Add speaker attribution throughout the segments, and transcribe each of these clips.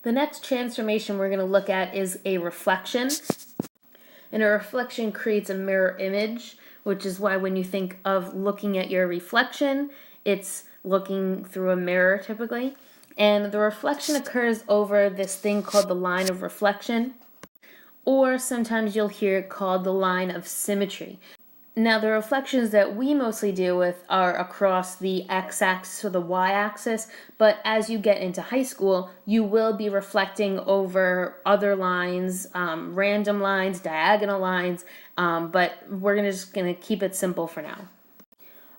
Speaker 1: The next transformation we're going to look at is a reflection. And a reflection creates a mirror image, which is why when you think of looking at your reflection, it's looking through a mirror typically. And the reflection occurs over this thing called the line of reflection, or sometimes you'll hear it called the line of symmetry. Now, the reflections that we mostly deal with are across the x-axis or the y-axis, but as you get into high school, you will be reflecting over other lines, random lines, diagonal lines, but we're just going to keep it simple for now.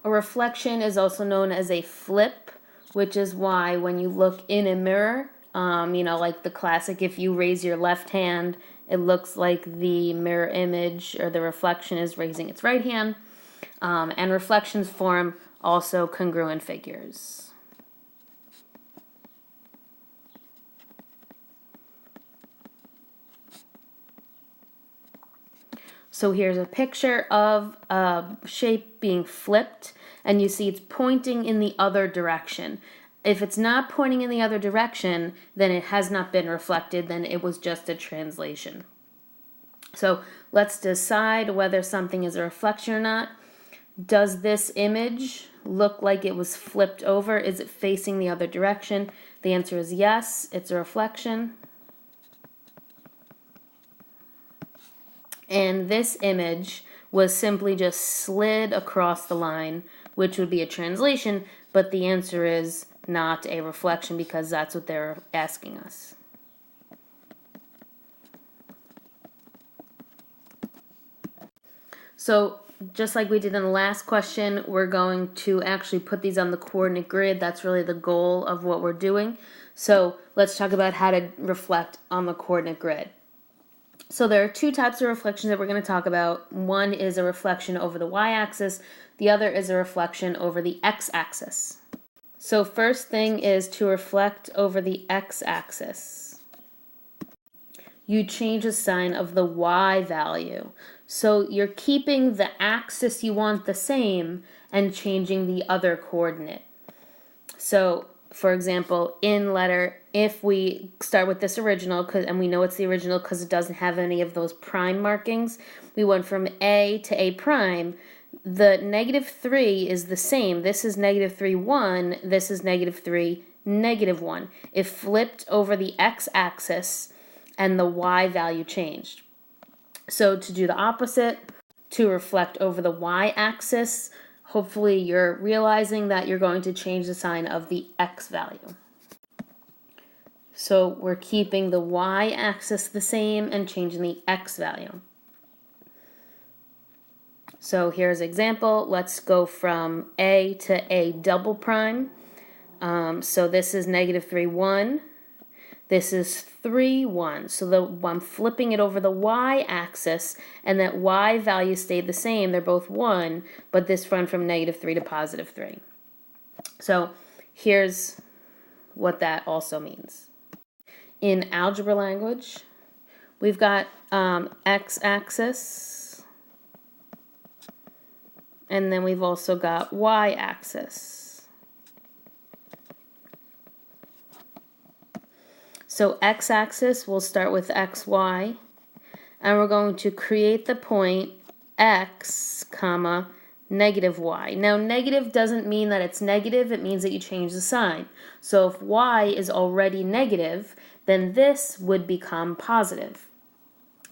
Speaker 1: A reflection is also known as a flip, which is why when you look in a mirror, like the classic, if you raise your left hand, it looks like the mirror image or the reflection is raising its right hand. And reflections form also congruent figures. So here's a picture of a shape being flipped, and you see it's pointing in the other direction. If it's not pointing in the other direction, then it has not been reflected, then it was just a translation. So let's decide whether something is a reflection or not. Does this image look like it was flipped over? Is it facing the other direction? The answer is yes, it's a reflection. And this image was simply just slid across the line, which would be a translation, but the answer is not a reflection because that's what they're asking us. So just like we did in the last question, we're going to actually put these on the coordinate grid. That's really the goal of what we're doing. So let's talk about how to reflect on the coordinate grid. So there are two types of reflections that we're going to talk about. One is a reflection over the y-axis. The other is a reflection over the x-axis. So first thing is to reflect over the x-axis. You change the sign of the y value. So you're keeping the axis you want the same and changing the other coordinate. So for example, in letter, if we start with this original, and we know it's the original because it doesn't have any of those prime markings, we went from A to A prime. The -3 is the same. This is -3, 1. This is -3, -1. It flipped over the x-axis and the y value changed. So to do the opposite, to reflect over the y-axis, hopefully you're realizing that you're going to change the sign of the x value. So we're keeping the y-axis the same and changing the x value. So here's an example. Let's go from A to A double prime. So this is -3, 1. This is 3, 1. So I'm flipping it over the y-axis, and that y value stayed the same. They're both 1, but this went from -3 to +3. So here's what that also means. In algebra language, we've got x-axis, and then we've also got y-axis. So x-axis, we'll start with xy, and we're going to create the point x, comma, -y. Now, negative doesn't mean that it's negative, it means that you change the sign. So if y is already negative, then this would become positive.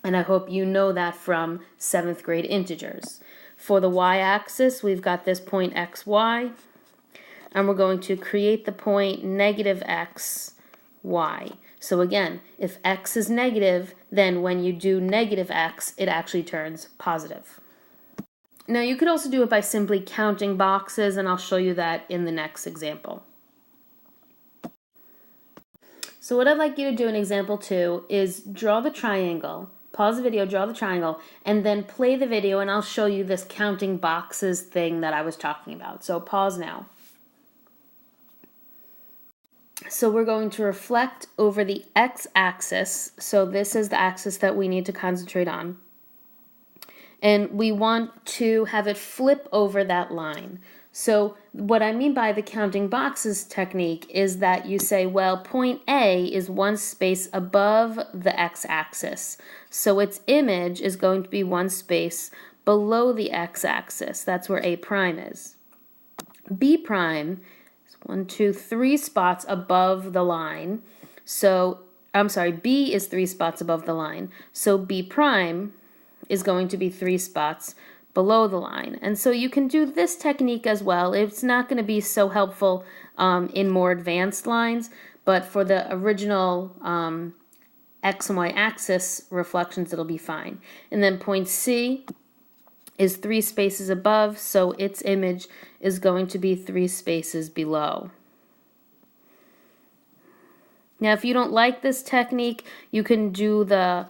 Speaker 1: And I hope you know that from 7th grade integers. For the y-axis, we've got this point xy, and we're going to create the point -x, y. So again, if x is negative, then when you do -x, it actually turns positive. Now you could also do it by simply counting boxes, and I'll show you that in the next example. So what I'd like you to do in example 2 is draw the triangle. Pause the video, draw the triangle, and then play the video, and I'll show you this counting boxes thing that I was talking about. So pause now. So we're going to reflect over the x-axis. So this is the axis that we need to concentrate on. And we want to have it flip over that line. So what I mean by the counting boxes technique is that you say, well, point A is one space above the x-axis. So its image is going to be one space below the x-axis. That's where A prime is. B prime is 1, 2, 3 spots above the line. So, I'm sorry, B is 3 spots above the line. So B prime is going to be 3 spots below the line. And so you can do this technique as well. It's not going to be so helpful in more advanced lines, but for the original x and y axis reflections, it'll be fine. And then point C is 3 spaces above, so its image is going to be 3 spaces below. Now, if you don't like this technique, you can do the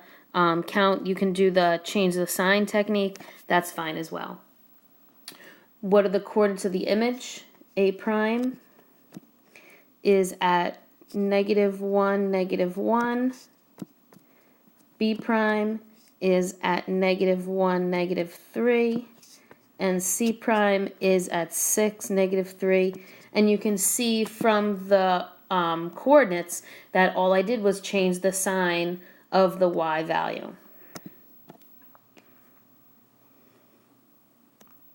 Speaker 1: you can do the change the sign technique. That's fine as well. What are the coordinates of the image? A prime is at -1, -1. B prime is at -1, -3. And C prime is at 6, -3. And you can see from the coordinates that all I did was change the sign of the y value.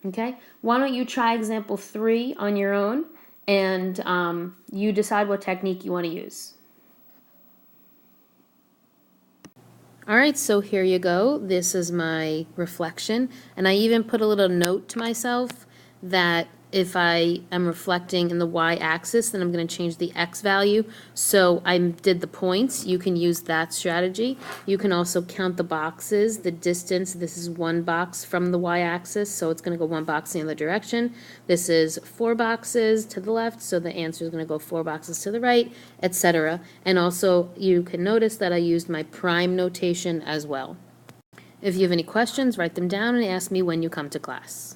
Speaker 1: Okay, why don't you try example 3 on your own, and you decide what technique you want to use. All right, so here you go. This is my reflection, and I even put a little note to myself that if I am reflecting in the y-axis, then I'm going to change the x value. So I did the points. You can use that strategy. You can also count the boxes, the distance. This is 1 box from the y-axis, so it's going to go 1 box in the other direction. This is 4 boxes to the left, so the answer is going to go 4 boxes to the right, etc. And also, you can notice that I used my prime notation as well. If you have any questions, write them down and ask me when you come to class.